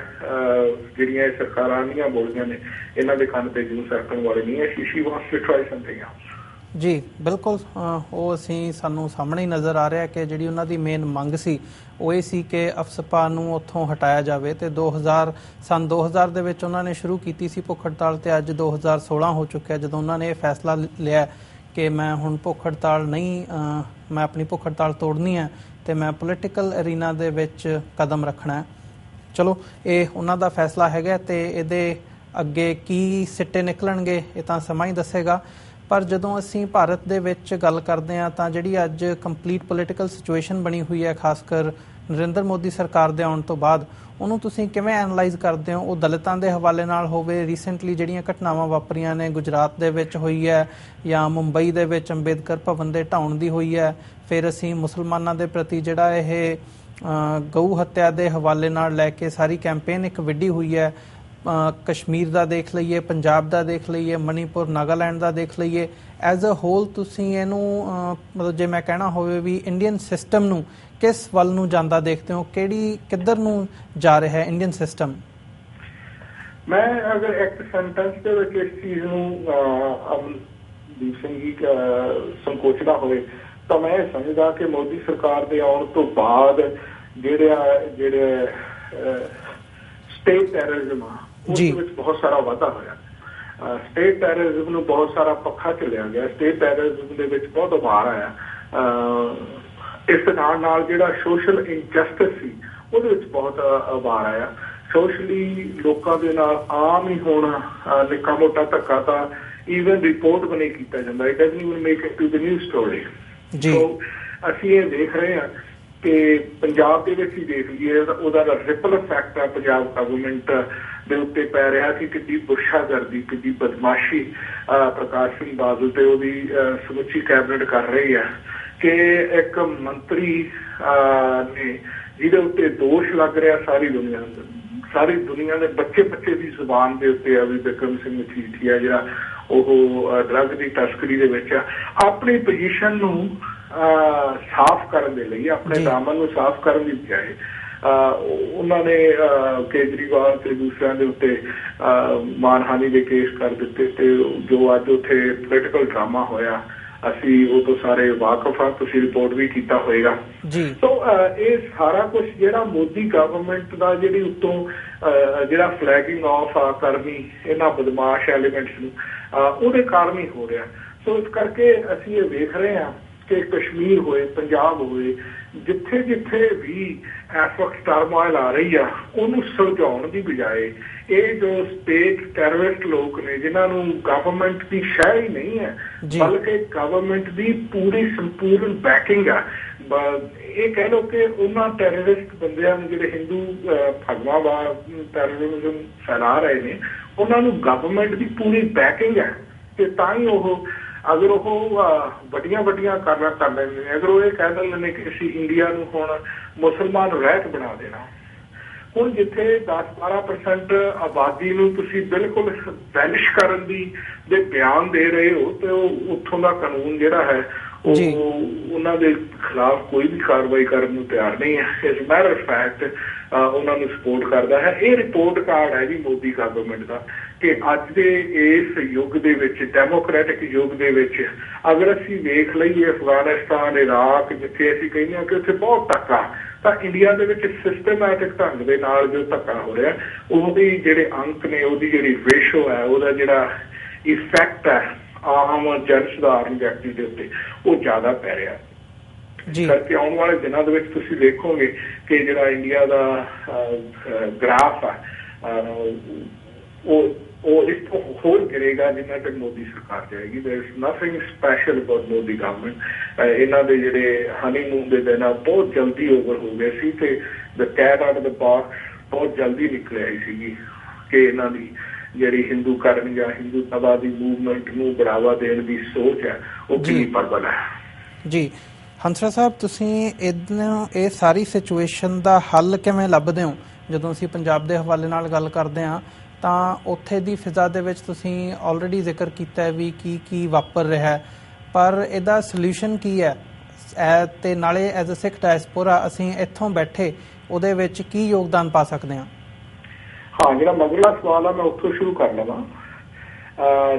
ਜਿਹੜੀਆਂ ਸਰਕਾਰਾਂ ਦੀਆਂ ਬੋਲੀਆਂ ਨੇ ਇਹਨਾਂ ਦੇ ਕੰਨ ਤੇ ਜੂ ਸਰਕਣ ਵਾਲੇ ਨਹੀਂ ਹੈ। she wants to try something else। ਜੀ ਬਿਲਕੁਲ, ਉਹ ਸਾਨੂੰ ਸਾਹਮਣੇ ਹੀ ਨਜ਼ਰ ਆ ਰਿਹਾ ਕਿ ਜਿਹੜੀ ਉਹਨਾਂ ਦੀ ਮੇਨ ਮੰਗ ਸੀ ਉਹ ਇਹ ਸੀ ਕਿ ਅਫਸਪਾ ਨੂੰ ਉੱਥੋਂ ਹਟਾਇਆ ਜਾਵੇ। ਤੇ ਸੰਨ 2000 ਦੇ ਵਿੱਚ ਉਹਨਾਂ ਨੇ ਸ਼ੁਰੂ ਕੀਤੀ ਸੀ ਭੁੱਖ ਹੜਤਾਲ, ਤੇ ਅੱਜ 2016 ਹੋ ਚੁੱਕਿਆ ਜਦੋਂ ਉਹਨਾਂ ਨੇ ਇਹ ਫੈਸਲਾ ਲਿਆ ਕਿ ਮੈਂ ਹੁਣ ਭੁੱਖ ਹੜਤਾਲ ਨਹੀਂ, ਮੈਂ ਆਪਣੀ ਭੁੱਖ ਹੜਤਾਲ ਤੋੜਨੀ ਹੈ ਤੇ ਮੈਂ ਪੋਲੀਟੀਕਲ ਅਰੀਨਾ ਦੇ ਵਿੱਚ ਕਦਮ ਰੱਖਣਾ ਹੈ। ਚਲੋ ਇਹ ਉਹਨਾਂ ਦਾ ਫੈਸਲਾ ਹੈਗਾ ਤੇ ਇਹਦੇ ਅੱਗੇ ਕੀ ਸਿੱਟੇ ਨਿਕਲਣਗੇ ਇਹ ਤਾਂ ਸਮਾਂ ਹੀ ਦੱਸੇਗਾ। ਪਰ ਜਦੋਂ ਅਸੀਂ ਭਾਰਤ ਦੇ ਵਿੱਚ ਗੱਲ ਕਰਦੇ ਹਾਂ ਤਾਂ ਜਿਹੜੀ ਅੱਜ ਕੰਪਲੀਟ ਪੋਲੀਟੀਕਲ ਸਿਚੁਏਸ਼ਨ ਬਣੀ ਹੋਈ ਹੈ, ਖਾਸ ਕਰ ਨਰਿੰਦਰ ਮੋਦੀ ਸਰਕਾਰ ਦੇ ਆਉਣ ਤੋਂ ਬਾਅਦ, ਉਹਨੂੰ ਤੁਸੀਂ ਕਿਵੇਂ ਐਨਾਲਾਈਜ਼ ਕਰਦੇ ਹੋ? ਉਹ ਦਲਿਤਾਂ ਦੇ ਹਵਾਲੇ ਨਾਲ ਹੋਵੇ, ਰੀਸੈਂਟਲੀ ਜਿਹੜੀਆਂ ਘਟਨਾਵਾਂ ਵਾਪਰੀਆਂ ਨੇ ਗੁਜਰਾਤ ਦੇ ਵਿੱਚ ਹੋਈ ਹੈ, ਜਾਂ ਮੁੰਬਈ ਦੇ ਵਿੱਚ ਅੰਬੇਦਕਰ ਭਵਨ ਦੇ ਢਾਉਣ ਦੀ ਹੋਈ ਹੈ, ਫਿਰ ਅਸੀਂ ਮੁਸਲਮਾਨਾਂ ਦੇ ਪ੍ਰਤੀ ਜਿਹੜਾ ਇਹ ਗਊ ਹੱਤਿਆ ਦੇ ਹਵਾਲੇ ਨਾਲ ਲੈ ਕੇ ਸਾਰੀ ਕੈਂਪੇਨ ਇੱਕ ਵਿੱਢੀ ਹੋਈ ਹੈ, ਕਸ਼ਮੀਰ ਦਾ ਦੇਖ ਲਈਏ, ਪੰਜਾਬ ਦਾ ਦੇਖ ਲਈਏ, ਮਣੀਪੁਰ, ਨਾਗਾਲੈਂਡ ਦਾ ਦੇਖ ਲਈਏ, ਐਜ਼ ਅ ਹੋਲ ਤੁਸੀਂ ਇਹਨੂੰ ਮਤਲਬ ਜੇ ਮੈਂ ਕਹਿਣਾ ਹੋਵੇ ਵੀ ਇੰਡੀਅਨ ਸਿਸਟਮ ਨੂੰ ਕਿਸ ਵੱਲ ਨੂੰ ਜਾਂਦਾ ਦੇਖਦੇ ਹੋ? ਕਿੱਧਰ ਨੂੰ ਜਾ ਰਿਹਾ ਹੈ ਇੰਡੀਅਨ ਸਿਸਟਮ? ਮੈਂ ਅਗਰ ਇੱਕ ਸੈਂਟੈਂਸ ਦੇ ਵਿੱਚ ਇਸ ਚੀਜ਼ ਨੂੰ ਅਮਨਦੀਪ ਸਿੰਘ ਜੀ ਸੰਕੋਚਣਾ ਹੋਵੇ ਤਾਂ ਮੈਂ ਇਹ ਸਮਝਦਾ ਕਿ ਮੋਦੀ ਸਰਕਾਰ ਦੇ ਆਉਣ ਤੋਂ ਬਾਅਦ ਜਿਹੜੇ ਸਟੇਟ ਟੈਰਰਿਜ਼ਮ ਆ ਉਸ ਵਿੱਚ ਬਹੁਤ ਸਾਰਾ ਵਾਧਾ ਹੋਇਆ। ਸਟੇਟ ਟੈਰਰਿਜ਼ਮ ਨੂੰ ਬਹੁਤ ਸਾਰਾ ਪੱਖਾ ਝੱਲਿਆ ਗਿਆ। ਸਟੇਟ ਟੈਰਰਿਜ਼ਮ ਦੇ ਵਿੱਚ ਬਹੁਤ ਉਭਾਰ ਆਇਆ। ਇਸ ਨਾਲ ਜਿਹੜਾ ਸੋਸ਼ਲ ਇਨਜਸਟਿਸ ਸੀ ਉਹਦੇ ਵਿੱਚ ਬਹੁਤ ਉਭਾਰ ਆਇਆ। ਸੋਸ਼ਲੀ ਲੋਕਾਂ ਦੇ ਨਾਲ ਆਮ ਹੀ ਹੁਣ ਨਿੱਕਾ ਮੋਟਾ ਧੱਕਾ ਤਾਂ ਈਵਨ ਰਿਪੋਰਟ ਵੀ ਨਹੀਂ ਕੀਤਾ ਜਾਂਦਾ। It doesn't even make it to the news story. So ਅਸੀਂ ਇਹ ਦੇਖ ਰਹੇ ਹਾਂ ਕਿ ਪੰਜਾਬ ਦੇ ਵਿੱਚ ਹੀ ਦੇਖ ਲਈਏ ਉਹਦਾ ਰਿਪਲ ਇਫੈਕਟ ਆ ਪੰਜਾਬ ਗਵਰਨਮੈਂਟ ਦੇ ਉੱਤੇ ਪੈ ਰਿਹਾ ਕਿ ਕਿੰਨੀ ਬੁਰਸ਼ਾਗਰਦੀ, ਕਿੰਨੀ ਬਦਮਾਸ਼ੀ ਪ੍ਰਕਾਸ਼ ਸਿੰਘ ਬਾਦਲ ਤੇ ਉਹਦੀ ਸਮੁੱਚੀ ਕੈਬਨਿਟ ਕਰ ਰਹੀ ਹੈ ਕਿ ਇੱਕ ਮੰਤਰੀ ਨੇ ਜਿਹਦੇ ਉੱਤੇ ਦੋਸ਼ ਲੱਗ ਰਿਹਾ ਸਾਰੀ ਦੁਨੀਆ ਦੇ ਬੱਚੇ ਦੀ ਜ਼ੁਬਾਨ ਦੇ ਉੱਤੇ ਆ ਵੀ ਬਿਕਰਮ ਸਿੰਘ ਮਜੀਠੀਆ ਜਿਹੜਾ ਉਹ ਡਰੱਗ ਦੀ ਤਸਕਰੀ ਦੇ ਵਿੱਚ ਆਪਣੀ ਪੋਜੀਸ਼ਨ ਨੂੰ ਸਾਫ਼ ਕਰਨ ਦੇ ਲਈ, ਆਪਣੇ ਦਾਮਨ ਨੂੰ ਸਾਫ਼ ਕਰਨ ਦੀ ਬਜਾਏ ਉਹਨਾਂ ਨੇ ਕੇਜਰੀਵਾਲ ਤੇ ਦੂਸਰਿਆਂ ਦੇ ਉੱਤੇ ਮਾਨਹਾਨੀ ਦੇ ਕੇਸ ਕਰ ਦਿੱਤੇ ਤੇ ਜੋ ਅੱਜ ਉੱਥੇ ਪੋਲੀਟੀਕਲ ਡਰਾਮਾ ਹੋਇਆ ਅਸੀਂ ਉਹ ਤੋਂ ਸਾਰੇ ਵਾਕਫ ਹਾਂ, ਤੁਸੀਂ ਰਿਪੋਰਟ ਵੀ ਕੀਤਾ ਹੋਏਗਾ ਜੀ। ਸੋ ਇਹ ਸਾਰਾ ਕੁਝ ਜਿਹੜਾ ਮੋਦੀ ਗਵਰਨਮੈਂਟ ਦਾ ਜਿਹੜੀ ਉੱਤੋਂ ਜਿਹੜਾ ਫਲੈਗਿੰਗ ਆਫ ਆ ਕਰਨੀ ਇਹਨਾਂ ਬਦਮਾਸ਼ ਐਲੀਮੈਂਟਸ ਨੂੰ ਉਹਦੇ ਕਾਰਨ ਹੀ ਹੋ ਰਿਹਾ। ਸੋ ਇਸ ਕਰਕੇ ਅਸੀਂ ਇਹ ਵੇਖ ਰਹੇ ਹਾਂ ਕਿ ਕਸ਼ਮੀਰ ਹੋਏ, ਪੰਜਾਬ ਹੋਏ, ਜਿੱਥੇ ਜਿੱਥੇ ਵੀ ਇਸ ਵਕਤ ਟਰਮੋਇਲ ਆ ਰਹੀ ਆ ਉਹਨੂੰ ਸੁਲਝਾਉਣ ਦੀ ਬਜਾਏ ਇਹ ਜੋ ਸਟੇਟ ਟੈਰਰਿਸਟ ਲੋਕ ਨੇ ਜਿਨ੍ਹਾਂ ਨੂੰ ਗਵਰਨਮੈਂਟ ਦੀ ਸ਼ਹਿ ਹੀ ਨਹੀਂ ਹੈ ਬਲਕਿ ਗਵਰਨਮੈਂਟ ਦੀ ਪੂਰੀ ਸੰਪੂਰਨ ਬੈਕਿੰਗ ਆ, ਇਹ ਕਹਿ ਲਓ ਕਿ ਉਹਨਾਂ ਟੈਰਰਿਸਟ ਬੰਦਿਆਂ ਨੂੰ ਜਿਹੜੇ ਹਿੰਦੂ ਭਗਵਾਵਾਦ ਟੈਰਰਿਜ਼ਮ ਫੈਲਾ ਰਹੇ ਨੇ ਉਹਨਾਂ ਨੂੰ ਗਵਰਨਮੈਂਟ ਦੀ ਪੂਰੀ ਬੈਕਿੰਗ ਹੈ ਤੇ ਤਾਂ ਹੀ ਉਹ ਅਗਰ ਉਹ ਵੱਡੀਆਂ ਵੱਡੀਆਂ ਕਾਰਨਾਂ ਕਰ ਲੈਂਦੇ ਨੇ, ਅਗਰ ਉਹ ਇਹ ਕਹਿ ਦਿੰਦੇ ਨੇ ਕਿ ਅਸੀਂ ਇੰਡੀਆ ਨੂੰ ਹੁਣ ਮੁਸਲਮਾਨ ਰਹਿਤ ਬਣਾ ਦੇਣਾ, ਹੁਣ ਜਿੱਥੇ 10-12% ਆਬਾਦੀ ਨੂੰ ਤੁਸੀਂ ਬਿਲਕੁਲ ਵੈਨਿਸ਼ ਕਰਨ ਦੇ ਬਿਆਨ ਦੇ ਰਹੇ ਹੋ ਤੇ ਉਹ ਉੱਥੋਂ ਦਾ ਕਾਨੂੰਨ ਜਿਹੜਾ ਹੈ ਉਹ ਉਹਨਾਂ ਦੇ ਖਿਲਾਫ ਕੋਈ ਵੀ ਕਾਰਵਾਈ ਕਰਨ ਨੂੰ ਤਿਆਰ ਨਹੀਂ ਹੈ। ਇਸ ਮੈਟਰ ਆਫ ਫੈਕਟ ਉਹਨਾਂ ਨੂੰ ਸਪੋਰਟ ਕਰਦਾ ਹੈ। ਇਹ ਰਿਪੋਰਟ ਕਾਰਡ ਹੈ ਜੀ ਮੋਦੀ ਗਵਰਨਮੈਂਟ ਦਾ ਕਿ ਅੱਜ ਦੇ ਇਸ ਯੁੱਗ ਦੇ ਵਿੱਚ ਡੈਮੋਕ੍ਰੈਟਿਕ ਯੁੱਗ ਦੇ ਵਿੱਚ ਅਗਰ ਅਸੀਂ ਵੇਖ ਲਈਏ ਅਫਗਾਨਿਸਤਾਨ, ਇਰਾਕ, ਜਿੱਥੇ ਅਸੀਂ ਕਹਿੰਦੇ ਹਾਂ ਕਿ ਉੱਥੇ ਬਹੁਤ ਧੱਕਾ, ਤਾਂ ਇੰਡੀਆ ਦੇ ਵਿੱਚ ਸਿਸਟਮੈਟਿਕ ਢੰਗ ਦੇ ਨਾਲ ਜੋ ਧੱਕਾ ਹੋ ਰਿਹਾ ਉਹਦੀ ਜਿਹੜੇ ਅੰਕ ਨੇ, ਉਹਦੀ ਜਿਹੜੀ ਰੇਸ਼ੋ ਹੈ, ਉਹਦਾ ਜਿਹੜਾ ਇਫੈਕਟ ਹੈ ਆਮ ਜਨ ਸਧਾਰਨ ਵਿਅਕਤੀ ਦੇ ਉੱਤੇ ਉਹ ਜ਼ਿਆਦਾ ਪੈ ਰਿਹਾ ਕਰਕੇ ਆਉਣ ਵਾਲੇ ਦਿਨਾਂ ਦੇ ਵਿੱਚ ਤੁਸੀਂ ਦੇਖੋਗੇ ਕਿ ਜਿਹੜਾ ਇੰਡੀਆ ਦਾ ਗ੍ਰਾਫ ਆ ਉਹ ਇਸ ਤੋਂ ਹੋਰ ਗਿਰੇਗਾ ਜਿੰਨਾ ਤੱਕ ਮੋਦੀ ਸਰਕਾਰ ਜਾਏਗੀ। There is nothing special about Modi government. ਇਹਨਾਂ ਦੇ ਜਿਹੜੇ ਹਨੀਮੂਨ ਦੇ ਦਿਨ ਬਹੁਤ ਜਲਦੀ ਓਵਰ ਹੋ ਗਏ ਸੀ ਤੇ the cat out of the box ਬਹੁਤ ਜਲਦੀ ਨਿਕਲ ਆਈ ਸੀਗੀ ਕਿ ਇਹਨਾਂ ਦੀ ਜਿਹੜੀ ਹਿੰਦੂਕਰਨ ਜਾਂ ਹਿੰਦੂਤਵਾਦੀ ਮੂਵਮੈਂਟ ਨੂੰ ਬੜਾਵਾ ਦੇਣ ਦੀ ਸੋਚ ਹੈ ਉਹ ਕਿੰਨੀ ਪ੍ਰਬਲ ਹੈ ਜੀ। ਹੰਸਰਾਜ ਸਾਹਿਬ, ਤੁਸੀਂ ਇਹ ਸਾਰੀ ਸਿਚੁਏਸ਼ਨ ਦਾ ਹੱਲ ਕਿਵੇਂ ਲੱਭਦੇ ਹੋ? ਜਦੋਂ ਅਸੀਂ ਪੰਜਾਬ ਦੇ ਹਵਾਲੇ ਨਾਲ ਗੱਲ ਕਰਦੇ ਹਾਂ ਤਾਂ ਉੱਥੇ ਦੀ ਫਿਜ਼ਾ ਦੇ ਵਿੱਚ ਤੁਸੀਂ ਆਲਰੇਡੀ ਜ਼ਿਕਰ ਕੀਤਾ ਵੀ ਕੀ ਵਾਪਰ ਰਿਹਾ, ਪਰ ਇਹਦਾ ਸੋਲਿਊਸ਼ਨ ਕੀ ਹੈ ਤੇ ਨਾਲੇ ਐਜ਼ ਅ ਸਿੱਖ ਡਾਇਸਪੋਰਾ ਅਸੀਂ ਇੱਥੋਂ ਬੈਠੇ ਉਹਦੇ ਵਿੱਚ ਕੀ ਯੋਗਦਾਨ ਪਾ ਸਕਦੇ ਹਾਂ? ਹਾਂ, ਜਿਹੜਾ ਮਗਰਲਾ ਸਵਾਲ ਆ ਮੈਂ ਉੱਥੋਂ ਸ਼ੁਰੂ ਕਰ ਲਵਾਂ।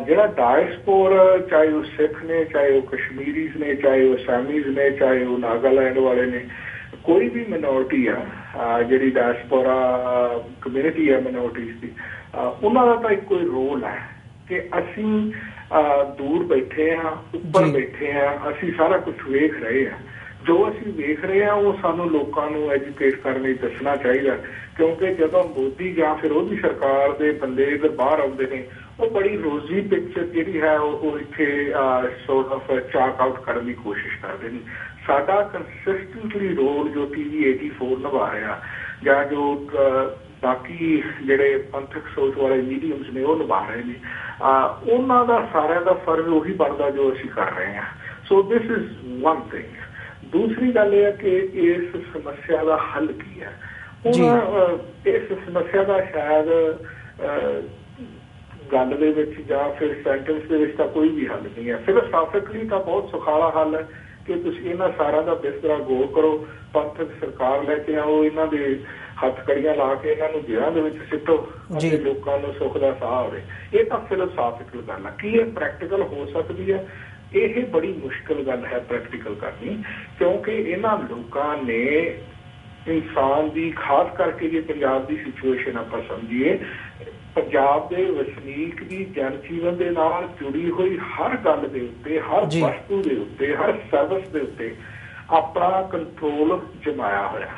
ਜਿਹੜਾ ਡਾਇਸਪੋਰਾ, ਚਾਹੇ ਉਹ ਸਿੱਖ ਨੇ, ਚਾਹੇ ਉਹ ਕਸ਼ਮੀਰੀਜ਼ ਨੇ, ਚਾਹੇ ਉਹ ਅਸਾਮੀਜ਼ ਨੇ, ਚਾਹੇ ਉਹ ਨਾਗਾਲੈਂਡ ਵਾਲੇ ਨੇ, ਕੋਈ ਵੀ ਮਿਨੋਰਟੀ ਆ ਜਿਹੜੀ ਡਾਇਸਪੋਰਾ ਕਮਿਊਨਿਟੀ ਹੈ ਮਿਨੋਰਟੀਜ਼ ਦੀ, ਉਹਨਾਂ ਦਾ ਤਾਂ ਇੱਕੋ ਹੀ ਰੋਲ ਹੈ ਕਿ ਅਸੀਂ ਦੂਰ ਬੈਠੇ ਹਾਂ, ਉੱਪਰ ਬੈਠੇ ਹਾਂ, ਅਸੀਂ ਸਾਰਾ ਕੁਝ ਵੇਖ ਰਹੇ ਹਾਂ। ਜੋ ਅਸੀਂ ਵੇਖ ਰਹੇ ਹਾਂ ਉਹ ਸਾਨੂੰ ਲੋਕਾਂ ਨੂੰ ਐਜੂਕੇਟ ਕਰਨ ਲਈ ਦੱਸਣਾ ਚਾਹੀਦਾ, ਕਿਉਂਕਿ ਜਦੋਂ ਮੋਦੀ ਜਾਂ ਫਿਰ ਉਹਦੀ ਸਰਕਾਰ ਦੇ ਬੰਦੇ ਇੱਧਰ ਬਾਹਰ ਆਉਂਦੇ ਨੇ ਉਹ ਬੜੀ ਰੋਜ਼ੀ ਪਿਕਚਰ ਜਿਹੜੀ ਹੈ ਉਹ ਇੱਥੇ ਸੋਰਟ ਆਫ ਚਾਕ ਆਊਟ ਕਰਨ ਦੀ ਕੋਸ਼ਿਸ਼ ਕਰਦੇ ਨੇ। ਸਾਡਾ ਕੰਸਿਸਟੈਂਟਲੀ ਰੋਲ ਜੋ TV 84 ਨਿਭਾ ਰਿਹਾ ਜਾਂ ਜੋ ਬਾਕੀ ਜਿਹੜੇ ਪੰਥਕ ਸੋਚ ਵਾਲੇ ਮੀਡੀਅਮਸ ਨੇ ਉਹ ਨਿਭਾ ਰਹੇ ਨੇ, ਉਹਨਾਂ ਦਾ ਸਾਰਿਆਂ ਦਾ ਫਰਜ਼ ਉਹੀ ਬਣਦਾ ਜੋ ਅਸੀਂ ਕਰ ਰਹੇ ਹਾਂ। ਸੋ ਦਿਸ ਇਜ਼ ਵਨ ਥਿੰਗ। ਦੂਸਰੀ ਗੱਲ ਇਹ ਹੈ ਕਿ ਇਸ ਸਮੱਸਿਆ ਦਾ ਹੱਲ ਕੀ ਹੈ। ਇਸ ਸਮੱਸਿਆ ਦਾ ਸ਼ਾਇਦ ਗੱਲ ਦੇ ਵਿੱਚ ਜਾਂ ਫਿਰ ਸੈਂਟੈਂਸ ਦੇ ਵਿੱਚ ਤਾਂ ਕੋਈ ਵੀ ਹੱਲ ਨਹੀਂ ਹੈ। ਫਿਲੋਸੋਫਿਕਲੀ ਤਾਂ ਬਹੁਤ ਸੁਖਾਲਾ ਹੱਲ ਹੈ ਕਿ ਤੁਸੀਂ ਇਹਨਾਂ ਸਾਰਿਆਂ ਦਾ ਬਿਸਤਰਾ ਗੌਰ ਕਰੋ, ਪੰਥਕ ਸਰਕਾਰ ਲੈ ਕੇ ਆਓ, ਇਹਨਾਂ ਦੇ ਹੱਥਕੜੀਆਂ ਲਾ ਕੇ ਇਹਨਾਂ ਨੂੰ ਜੇਲ੍ਹਾਂ ਦੇ ਵਿੱਚ ਸਿੱਟੋ ਅਤੇ ਲੋਕਾਂ ਨੂੰ ਸੁੱਖ ਦਾ ਸਾਹ ਆਵੇ। ਇਹ ਤਾਂ ਫਿਲੋਸੋਫਿਕਲ ਗੱਲ ਹੈ। ਕੀ ਇਹ ਪ੍ਰੈਕਟੀਕਲ ਹੋ ਸਕਦੀ ਹੈ? ਇਹ ਬੜੀ ਮੁਸ਼ਕਿਲ ਗੱਲ ਹੈ ਪ੍ਰੈਕਟੀਕਲ ਕਰਨੀ, ਕਿਉਂਕਿ ਇਹਨਾਂ ਲੋਕਾਂ ਨੇ ਇਨਸਾਨ ਦੀ, ਖਾਸ ਕਰਕੇ ਜੇ ਪੰਜਾਬ ਦੀ ਸਿਚੁਏਸ਼ਨ ਆਪਾਂ ਸਮਝੀਏ, ਪੰਜਾਬ ਦੇ ਵਸਨੀਕ ਦੀ ਜਨ ਜੀਵਨ ਦੇ ਨਾਲ ਜੁੜੀ ਹੋਈ ਹਰ ਗੱਲ ਦੇ ਉੱਤੇ, ਹਰ ਵਸਤੂ ਦੇ ਉੱਤੇ, ਹਰ ਸਰਵਿਸ ਦੇ ਉੱਤੇ ਆਪਣਾ ਕੰਟਰੋਲ ਜਮਾਇਆ ਹੋਇਆ।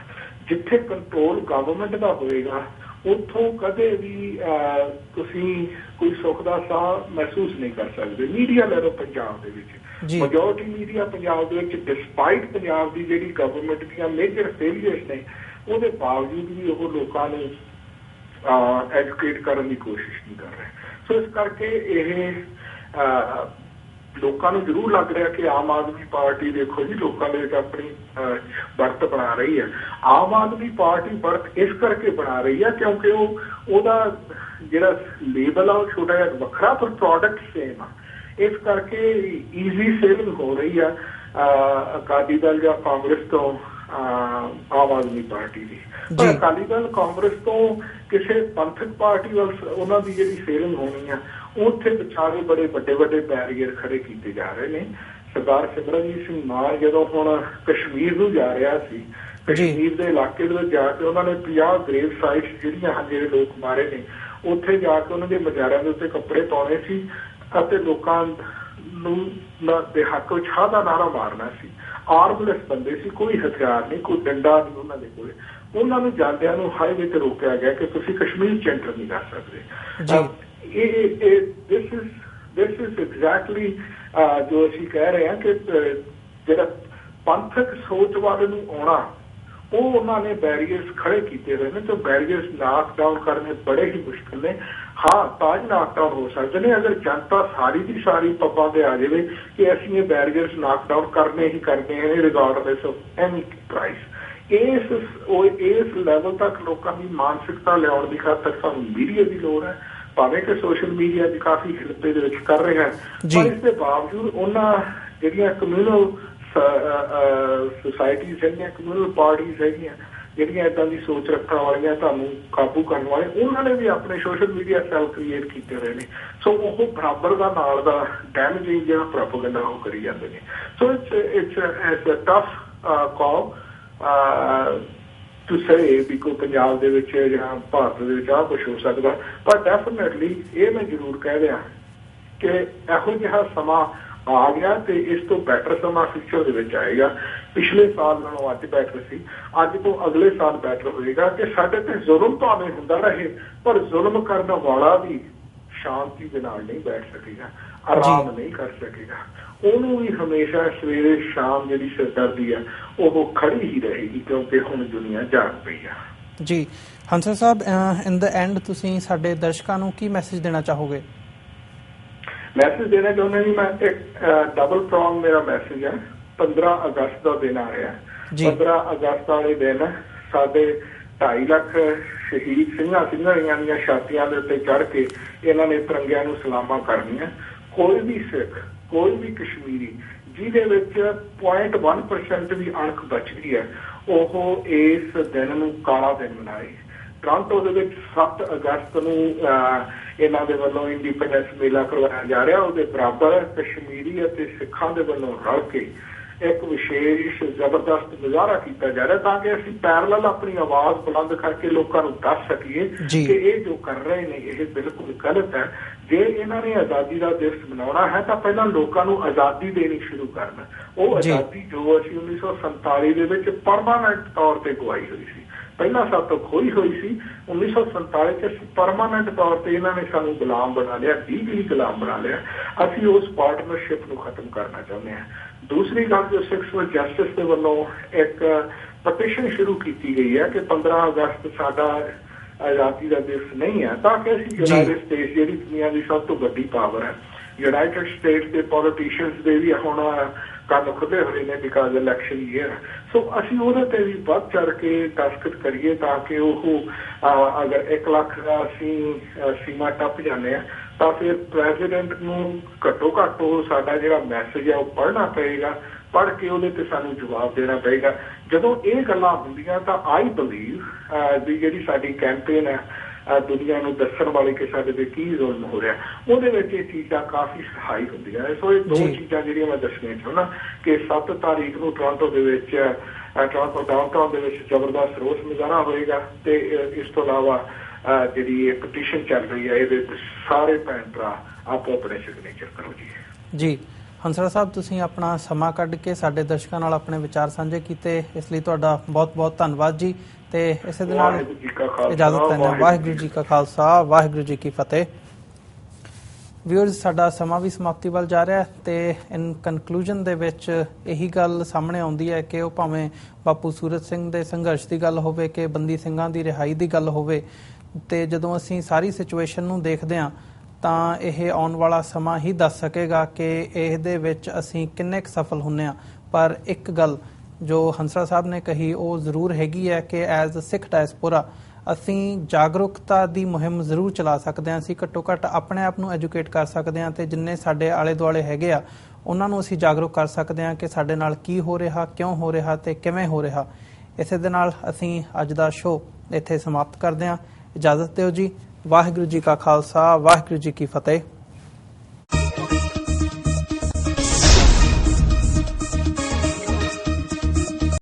ਜਿੱਥੇ ਕੰਟਰੋਲ ਗਵਰਨਮੈਂਟ ਦਾ ਹੋਏਗਾ ਉੱਥੋਂ ਕਦੇ ਵੀ ਤੁਸੀਂ ਕੋਈ ਸੁੱਖ ਦਾ ਸਾਹ ਮਹਿਸੂਸ ਨਹੀਂ ਕਰ ਸਕਦੇ। ਮੀਡੀਆ ਲੈ ਲਓ ਪੰਜਾਬ ਦੇ ਵਿੱਚ, ਮੈਜੋਰਟੀ ਮੀਡੀਆ ਪੰਜਾਬ ਦੇ ਵਿੱਚ ਡਿਸਪਾਈਟ ਪੰਜਾਬ ਦੀ ਜਿਹੜੀ ਗਵਰਨਮੈਂਟ ਦੀਆਂ ਮੇਜਰ ਫੇਲੀਅਰਸ ਨੇ ਉਹਦੇ ਬਾਵਜੂਦ ਵੀ ਉਹ ਲੋਕਾਂ ਨੂੰ ਐਜੂਕੇਟ ਕਰਨ ਦੀ ਕੋਸ਼ਿਸ਼ ਨਹੀਂ ਕਰ ਰਹੇ। ਸੋ ਇਸ ਕਰਕੇ ਇਹ ਲੋਕਾਂ ਨੂੰ ਜ਼ਰੂਰ ਲੱਗ ਰਿਹਾ ਕਿ ਆਮ ਆਦਮੀ ਪਾਰਟੀ ਦੇਖੋ ਜੀ ਲੋਕਾਂ ਦੇ ਵਿੱਚ ਆਪਣੀ ਵਰਤ ਬਣਾ ਰਹੀ ਹੈ। ਆਮ ਆਦਮੀ ਪਾਰਟੀ ਵਰਤ ਇਸ ਕਰਕੇ ਬਣਾ ਰਹੀ ਹੈ ਕਿਉਂਕਿ ਉਹਦਾ ਜਿਹੜਾ ਲੇਬਲ ਆ ਉਹ ਛੋਟਾ ਜਿਹਾ ਵੱਖਰਾ, ਪਰ ਪ੍ਰੋਡਕਟ ਸੇਮ ਆ। ਇਸ ਕਰਕੇ ਈਜ਼ੀ ਸੇਲਿੰਗ ਹੋ ਰਹੀ ਆ ਅਕਾਲੀ ਦਲ ਜਾਂ ਕਾਂਗਰਸ ਤੋਂ ਆਮ ਆਦਮੀ ਪਾਰਟੀ ਦੀ। ਪਰ ਅਕਾਲੀ ਦਲ ਕਾਂਗਰਸ ਤੋਂ ਕਿਸੇ ਪੰਥਕ ਪਾਰਟੀ ਵੱਲ ਉਹਨਾਂ ਦੀ ਜਿਹੜੀ ਫੇਰਿੰਗ ਹੋਣੀ ਆ, ਉੱਥੇ ਵਿਚਾਰੇ ਬੜੇ ਵੱਡੇ ਵੱਡੇ ਬੈਰੀਅਰ ਖੜੇ ਕੀਤੇ ਜਾ ਰਹੇ ਨੇ। ਸਰਦਾਰ ਸਿਮਰਨਜੀਤ ਸਿੰਘ ਮਾਨ ਜਦੋਂ ਹੁਣ ਕਸ਼ਮੀਰ ਨੂੰ ਜਾ ਰਿਹਾ ਸੀ, ਕਸ਼ਮੀਰ ਦੇ ਇਲਾਕੇ ਦੇ ਵਿੱਚ ਜਾ ਕੇ ਉਹਨਾਂ ਨੇ 50 ਗ੍ਰੇਵ ਸਾਈਟਸ ਜਿਹੜੀਆਂ ਜਿਹੜੇ ਲੋਕ ਮਾਰੇ ਨੇ, ਉੱਥੇ ਜਾ ਕੇ ਉਹਨਾਂ ਦੇ ਮਜ਼ਾਰਿਆਂ ਦੇ ਉੱਤੇ ਕੱਪੜੇ ਪਾਉਣੇ ਸੀ ਅਤੇ ਲੋਕਾਂ ਨੂੰ ਦੇ ਹੱਕ ਵਿੱਚ ਹਾਂ ਦਾ ਨਾਰਾ ਮਾਰਨਾ ਸੀ। ਆਰਮਲੈਸ ਬੰਦੇ ਸੀ, ਕੋਈ ਹਥਿਆਰ ਨਹੀਂ, ਕੋਈ ਡੰਡਾ ਨਹੀਂ ਉਹਨਾਂ ਦੇ ਕੋਲ। ਉਹਨਾਂ ਨੂੰ ਜਾਂਦਿਆਂ ਨੂੰ ਹਾਈਵੇ ਤੇ ਰੋਕਿਆ ਗਿਆ ਕਿ ਤੁਸੀਂ ਕਸ਼ਮੀਰ ਚ ਐਂਟਰ ਨਹੀਂ ਕਰ ਸਕਦੇ। ਦਿਸ ਇਜ਼ ਐਗਜ਼ੈਕਟਲੀ ਜੋ ਅਸੀਂ ਕਹਿ ਰਹੇ ਹਾਂ ਕਿ ਜਿਹੜਾ ਪੰਥਕ ਸੋਚ ਵਾਲੇ ਨੂੰ ਆਉਣਾ, ਉਹ ਉਹਨਾਂ ਨੇ ਬੈਰੀਅਰਸ ਖੜੇ ਕੀਤੇ ਹੋਏ ਨੇ ਤੇ ਬੈਰੀਅਰਸ ਨਾਕ ਡਾਊਨ ਕਰਨੇ ਬੜੇ ਹੀ ਮੁਸ਼ਕਿਲ ਨੇ। ਹਾਂ, ਤਾਂ ਹੀ ਨਾਕ ਡਾਊਨ ਹੋ ਸਕਦੇ ਨੇ ਅਗਰ ਜਨਤਾ ਸਾਰੀ ਦੀ ਸਾਰੀ ਪੱਬਾਂ ਤੇ ਆ ਜਾਵੇ ਕਿ ਅਸੀਂ ਇਹ ਬੈਰੀਅਰਸ ਨਾਕ ਡਾਊਨ ਕਰਨੇ ਹੀ ਕਰਨੇ ਨੇ ਰਿਗਾਰਡਲੈਸ ਆਫ ਐਨੀ ਪ੍ਰਾਈਸ। ਇਸ ਲੈਵਲ ਤੱਕ ਲੋਕਾਂ ਦੀ ਮਾਨਸਿਕਤਾ ਲਿਆਉਣ ਦੀ ਖਾਤਰ ਸਾਨੂੰ ਮੀਡੀਆ ਦੀ ਲੋੜ ਹੈ, ਭਾਵੇਂ ਕਿ ਸੋਸ਼ਲ ਮੀਡੀਆ ਦੀ ਕਾਫੀ ਹਿਲਪੇ ਦੇ ਵਿੱਚ ਕਰ ਰਹੇ ਹਨ, ਪਰ ਇਸ ਦੇ ਬਾਵਜੂਦ ਉਹਨਾਂ ਜਿਹੜੀਆਂ ਕਮਿਊਨਲ ਸੁਸਾਇਟੀਜ਼ ਹੈਗੀਆਂ, ਕਮਿਊਨਲ ਪਾਰਟੀਜ਼ ਹੈਗੀਆਂ ਜਿਹੜੀਆਂ ਏਦਾਂ ਦੀ ਸੋਚ ਰੱਖਣ ਵਾਲੀਆਂ, ਤੁਹਾਨੂੰ ਕਾਬੂ ਕਰਨ ਵਾਲੇ, ਉਹਨਾਂ ਨੇ ਵੀ ਆਪਣੇ ਸੋਸ਼ਲ ਮੀਡੀਆ ਸੈੱਲ ਕ੍ਰੀਏਟ ਕੀਤੇ ਹੋਏ ਨੇ। ਸੋ ਉਹ ਬਰਾਬਰ ਦਾ ਨਾਲ ਦਾ ਡੈਮੇਜਿੰਗ ਜਿਹੜਾ ਪ੍ਰੋਪੇਗੈਂਡਾ ਉਹ ਕਰੀ ਜਾਂਦੇ ਨੇ। So it's a tough call to say ਵੀ ਕੋਈ ਪੰਜਾਬ ਦੇ ਵਿੱਚ ਜਾਂ ਭਾਰਤ ਦੇ ਵਿੱਚ ਆਹ ਕੁਛ ਹੋ ਸਕਦਾ, ਪਰ ਡੈਫੀਨੇਟਲੀ ਇਹ ਮੈਂ ਜ਼ਰੂਰ ਕਹਿ ਰਿਹਾ ਕਿ ਇਹੋ ਜਿਹਾ ਸਮਾਂ ਆ ਗਿਆ ਤੇ ਇਸ ਤੋਂ ਬੈਟਰ ਸਮਾਂ ਫਿਊਚਰ ਦੇ ਵਿੱਚ ਆਏਗਾ। ਪਿਛਲੇ ਸਾਲ ਨਾਲੋਂ ਅੱਜ ਬੈਟਰ ਸੀ, ਅੱਜ ਤੋਂ ਅਗਲੇ ਸਾਲ ਬੈਟਰ ਹੋਏਗਾ ਕਿ ਸਾਡੇ ਤੇ ਜ਼ੁਲਮ ਭਾਵੇਂ ਹੁੰਦਾ ਰਹੇ, ਪਰ ਜ਼ੁਲਮ ਕਰਨ ਵਾਲਾ ਵੀ ਸ਼ਾਂਤੀ ਦੇ ਨਾਲ ਨਹੀਂ ਬੈਠ ਸਕੇਗਾ, ਆਰਾਮ ਨਹੀਂ ਕਰ ਸਕੇਗਾ। ਉਹਨੂੰ ਵੀ ਹਮੇਸ਼ਾ ਸਵੇਰੇ ਸ਼ਾਮ ਜਿਹੜੀ ਸਿਰਦਰਦੀ ਆ ਉਹ ਖੜੀ ਹੀ ਰਹੇਗੀ, ਕਿਉਂਕਿ ਹੁਣ ਦੁਨੀਆ ਜਾਗ ਪਈ ਆ। ਜੀ ਹੰਸਰ ਸਾਹਿਬ, ਇਨ ਦਾ ਐਂਡ ਤੁਸੀਂ ਸਾਡੇ ਦਰਸ਼ਕਾਂ ਨੂੰ ਕੀ ਮੈਸੇਜ ਦੇਣਾ ਚਾਹੋਗੇ? ਮੈਸੇਜ ਦੇਣਾ ਚਾਹੁੰਦਾ ਜੀ ਮੈਂ, ਇੱਕ ਡਬਲ ਪ੍ਰੋਂਗ ਮੇਰਾ ਮੈਸੇਜ ਹੈ। 15 ਅਗਸਤ ਦਾ ਦਿਨ ਆ ਰਿਹਾ। 15 ਅਗਸਤ ਵਾਲੇ ਦਿਨ ਸਾਡੇ 2.5 ਲੱਖ ਸ਼ਹੀਦ ਸਿੰਘਾਂ ਦੀਆਂ ਛਾਤੀਆਂ ਦੇ ਉੱਤੇ ਚੜ੍ਹ ਕੇ ਇਹਨਾਂ ਨੇ ਤਿਰੰਗਿਆਂ ਨੂੰ ਸਲਾਮਾਂ ਕਰਨੀਆਂ। ਕੋਈ ਵੀ ਸਿੱਖ, ਕੋਈ ਵੀ ਕਸ਼ਮੀਰੀ ਜਿਹਦੇ ਵਿੱਚ 0.1% ਵੀ ਅਣਖ ਬਚਦੀ ਹੈ, ਉਹ ਇਸ ਦਿਨ ਨੂੰ ਕਾਲਾ ਦਿਨ ਮਨਾਏ। ਟੋਰਾਂਟੋ ਦੇ ਵਿੱਚ 7 ਅਗਸਤ ਨੂੰ ਇਹਨਾਂ ਦੇ ਵੱਲੋਂ ਇੰਡੀਪੈਂਡੈਂਸ ਮੇਲਾ ਕਰਵਾਇਆ ਜਾ ਰਿਹਾ। ਉਹਦੇ ਬਰਾਬਰ ਕਸ਼ਮੀਰੀ ਅਤੇ ਸਿੱਖਾਂ ਦੇ ਵੱਲੋਂ ਰਲ ਕੇ ਇੱਕ ਵਿਸ਼ੇਸ਼ ਜ਼ਬਰਦਸਤ ਮੁਜ਼ਾਹਰਾ ਕੀਤਾ ਜਾ ਰਿਹਾ, ਤਾਂ ਕਿ ਅਸੀਂ ਪੈਰਲਲ ਆਪਣੀ ਆਵਾਜ਼ ਬੁਲੰਦ ਕਰਕੇ ਲੋਕਾਂ ਨੂੰ ਦੱਸ ਸਕੀਏ ਕਿ ਇਹ ਜੋ ਕਰ ਰਹੇ ਨੇ ਇਹ ਬਿਲਕੁਲ ਗਲਤ ਹੈ। ਜੇ ਇਹਨਾਂ ਨੇ ਆਜ਼ਾਦੀ ਦਾ ਦਿਵਸ ਮਨਾਉਣਾ ਹੈ ਤਾਂ ਪਹਿਲਾਂ ਲੋਕਾਂ ਨੂੰ ਆਜ਼ਾਦੀ ਦੇਣੀ ਸ਼ੁਰੂ ਕਰਨ। ਉਹ ਆਜ਼ਾਦੀ ਜੋ ਅਸੀਂ 1947 ਦੇ ਵਿੱਚ ਪਰਮਾਨੈਂਟ ਤੌਰ ਤੇ ਗਵਾਈ ਹੋਈ ਸੀ, ਪਹਿਲਾਂ ਸਭ ਤੋਂ ਖੋਈ ਹੋਈ ਸੀ। 1947 ਚ ਪਰਮਾਨੈਂਟ ਤੌਰ ਤੇ ਇਹਨਾਂ ਨੇ ਸਾਨੂੰ ਗੁਲਾਮ ਬਣਾ ਲਿਆ, ਲੀਗਲੀ ਗੁਲਾਮ ਬਣਾ ਲਿਆ। ਅਸੀਂ ਉਸ ਪਾਰਟਨਰਸ਼ਿਪ ਨੂੰ ਖਤਮ ਕਰਨਾ ਚਾਹੁੰਦੇ ਹਾਂ। ਦੂਸਰੀ ਗੱਲ, ਜੋ ਸਿੱਖਸ ਵਿਦ ਜਸਟਿਸ ਦੇ ਵੱਲੋਂ ਇੱਕ ਪਟੀਸ਼ਨ ਸ਼ੁਰੂ ਕੀਤੀ ਗਈ ਹੈ ਕਿ 15 ਅਗਸਤ ਸਾਡਾ ਆਜ਼ਾਦੀ ਦਾ ਦਿਵਸ ਨਹੀਂ ਹੈ, ਤਾਂ ਕਿ ਅਸੀਂ ਯੂਨਾਈਟਿਡ ਸਟੇਟਸ ਜਿਹੜੀ ਦੁਨੀਆ ਦੀ ਸਭ ਤੋਂ ਵੱਡੀ ਪਾਵਰ ਹੈ, ਯੂਨਾਈਟਿਡ ਸਟੇਟਸ ਦੇ ਪੋਲੀਟੀਸ਼ੀਅਨਸ ਦੇ ਵੀ ਹੁਣ ਕੰਨ ਖੁੱਲੇ ਹੋਏ ਨੇ ਬਿਕਾਜ਼ ਇਲੈਕਸ਼ਨ ਈਅਰ। ਸੋ ਅਸੀਂ ਉਹਦੇ ਤੇ ਵੀ ਵੱਧ ਚੜ ਕੇ ਦਸਤਖਤ ਕਰੀਏ ਤਾਂ ਕਿ ਉਹ ਅਗਰ 1 ਲੱਖ ਦਾ ਅਸੀਂ ਸੀਮਾ ਟੱਪ ਜਾਂਦੇ ਹਾਂ ਤਾਂ ਫਿਰ ਪ੍ਰੈਜ਼ੀਡੈਂਟ ਨੂੰ ਘੱਟੋ ਘੱਟ ਉਹ ਸਾਡਾ ਜਿਹੜਾ ਮੈਸੇਜ ਹੈ ਉਹ ਪੜ੍ਹਨਾ ਪਏਗਾ, ਪੜ੍ਹ ਕੇ ਉਹਦੇ ਤੇ ਸਾਨੂੰ ਜਵਾਬ ਦੇਣਾ ਪਏਗਾ। ਜਦੋਂ ਇਹ ਗੱਲਾਂ ਹੁੰਦੀਆਂ ਤਾਂ ਆਈ ਬਲੀਵ ਵੀ ਜਿਹੜੀ ਸਾਡੀ ਕੈਂਪੇਨ ਹੈ ਦੁਨੀਆ ਨੂੰ ਦੱਸਣ ਵਾਲੀ ਕਿ ਸਾਡੇ ਤੇ ਕੀ ਜ਼ੁਲਮ ਹੋ ਰਿਹਾ, ਉਹਦੇ ਵਿੱਚ ਇਹ ਚੀਜ਼ਾਂ ਕਾਫੀ ਸਹਾਈ ਹੁੰਦੀਆਂ ਨੇ। ਸੋ ਇਹ ਦੋ ਚੀਜ਼ਾਂ ਜਿਹੜੀਆਂ ਮੈਂ ਦੱਸਣੀਆਂ ਚਾਹੁੰਦਾ ਕਿ 7 ਤਾਰੀਖ ਨੂੰ ਟੋਰਾਂਟੋ ਦੇ ਵਿੱਚ, ਟੋਰਾਂਟੋ ਡਾਊਨਟਾਊਨ ਦੇ ਵਿੱਚ ਜ਼ਬਰਦਸਤ ਰੋਸ ਮੁਜ਼ਾਹਰਾ ਹੋਏਗਾ ਤੇ ਇਸ ਤੋਂ ਇਲਾਵਾ ਜਿਹੜੀ ਇਹ ਪਟੀਸ਼ਨ ਚੱਲ ਰਹੀ ਹੈ ਇਹਦੇ ਸਾਰੇ ਭੈਣ ਭਰਾ ਆਪੋ ਆਪਣੇ ਸਿਗਨੇਚਰ ਕਰੋ ਜੀ। ਹੰਸਰਾ ਸਾਹਿਬ, ਤੁਸੀਂ ਆਪਣਾ ਸਮਾਂ ਕੱਢ ਕੇ ਸਾਡੇ ਦਰਸ਼ਕਾਂ ਨਾਲ ਆਪਣੇ ਵਿਚਾਰ ਸਾਂਝੇ ਕੀਤੇ, ਇਸ ਲਈ ਤੁਹਾਡਾ ਬਹੁਤ ਬਹੁਤ ਧੰਨਵਾਦ ਜੀ। ਤੇ ਇਸੇ ਦੇ ਨਾਲ ਇਜਾਜ਼ਤ ਲੈਂਦੇ ਹਾਂ। ਵਾਹਿਗੁਰੂ ਜੀ ਕਾ ਖਾਲਸਾ, ਵਾਹਿਗੁਰੂ ਜੀ ਕੀ ਫਤਿਹ। ਵਿਊਅਰਸ, ਸਾਡਾ ਸਮਾਂ ਵੀ ਸਮਾਪਤੀ ਵੱਲ ਜਾ ਰਿਹਾ ਤੇ ਇਨ ਕਨਕਲੂਜਨ ਦੇ ਵਿੱਚ ਇਹੀ ਗੱਲ ਸਾਹਮਣੇ ਆਉਂਦੀ ਹੈ ਕਿ ਉਹ ਭਾਵੇਂ ਬਾਪੂ ਸੂਰਤ ਸਿੰਘ ਦੇ ਸੰਘਰਸ਼ ਦੀ ਗੱਲ ਹੋਵੇ ਕਿ ਬੰਦੀ ਸਿੰਘਾਂ ਦੀ ਰਿਹਾਈ ਦੀ ਗੱਲ ਹੋਵੇ, ਤੇ ਜਦੋਂ ਅਸੀਂ ਸਾਰੀ ਸਿਚੁਏਸ਼ਨ ਨੂੰ ਦੇਖਦੇ ਹਾਂ ਤਾਂ ਇਹ ਆਉਣ ਵਾਲਾ ਸਮਾਂ ਹੀ ਦੱਸ ਸਕੇਗਾ ਕਿ ਇਹਦੇ ਵਿੱਚ ਅਸੀਂ ਕਿੰਨੇ ਕੁ ਸਫਲ ਹੁੰਦੇ ਹਾਂ। ਪਰ ਇੱਕ ਗੱਲ ਜੋ ਹੰਸਰਾ ਸਾਹਿਬ ਨੇ ਕਹੀ ਉਹ ਜ਼ਰੂਰ ਹੈਗੀ ਹੈ ਕਿ ਐਜ਼ ਅ ਸਿੱਖ ਡਾਇਸਪੋਰਾ ਅਸੀਂ ਜਾਗਰੂਕਤਾ ਦੀ ਮੁਹਿੰਮ ਜ਼ਰੂਰ ਚਲਾ ਸਕਦੇ ਹਾਂ। ਅਸੀਂ ਘੱਟੋ ਘੱਟ ਆਪਣੇ ਆਪ ਨੂੰ ਐਜੂਕੇਟ ਕਰ ਸਕਦੇ ਹਾਂ ਤੇ ਜਿੰਨੇ ਸਾਡੇ ਆਲੇ ਦੁਆਲੇ ਹੈਗੇ ਆ ਉਹਨਾਂ ਨੂੰ ਅਸੀਂ ਜਾਗਰੂਕ ਕਰ ਸਕਦੇ ਹਾਂ ਕਿ ਸਾਡੇ ਨਾਲ ਕੀ ਹੋ ਰਿਹਾ, ਕਿਉਂ ਹੋ ਰਿਹਾ ਤੇ ਕਿਵੇਂ ਹੋ ਰਿਹਾ। ਇਸੇ ਦੇ ਨਾਲ ਅਸੀਂ ਅੱਜ ਦਾ ਸ਼ੋਅ ਇੱਥੇ ਸਮਾਪਤ ਕਰਦੇ ਹਾਂ। ਇਜਾਜ਼ਤ ਦਿਓ ਜੀ। ਵਾਹਿਗੁਰੂ ਜੀ ਕਾ ਖਾਲਸਾ, ਵਾਹਿਗੁਰੂ ਜੀ ਕੀ ਫਤਿਹ।